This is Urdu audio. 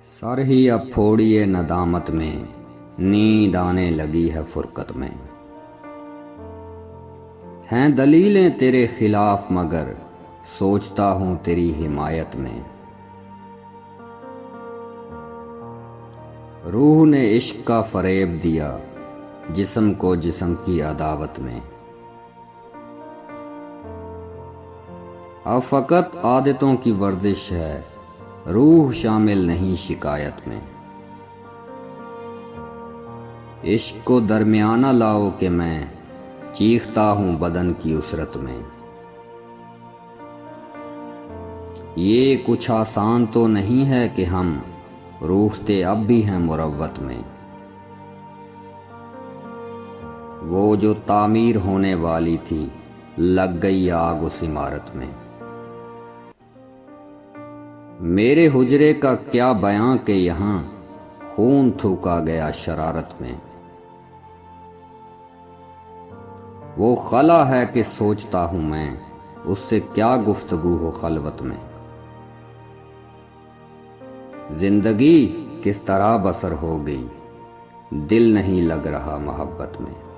سر ہی اب پھوڑیے ندامت میں، نیند آنے لگی ہے فرقت میں۔ ہیں دلیلیں تیرے خلاف مگر سوچتا ہوں تیری حمایت میں۔ روح نے عشق کا فریب دیا جسم کو جسم کی عداوت میں۔ اب فقط عادتوں کی ورزش ہے، روح شامل نہیں شکایت میں۔ عشق کو درمیانہ لاؤ کہ میں چیختا ہوں بدن کی اسرت میں۔ یہ کچھ آسان تو نہیں ہے کہ ہم روٹھتے اب بھی ہیں مروت میں۔ وہ جو تعمیر ہونے والی تھی لگ گئی آگ اس عمارت میں۔ میرے حجرے کا کیا بیاں کہ یہاں خون تھوکا گیا شرارت میں۔ وہ خلا ہے کہ سوچتا ہوں میں، اس سے کیا گفتگو ہو خلوت میں۔ زندگی کس طرح بسر ہو گئی، دل نہیں لگ رہا محبت میں۔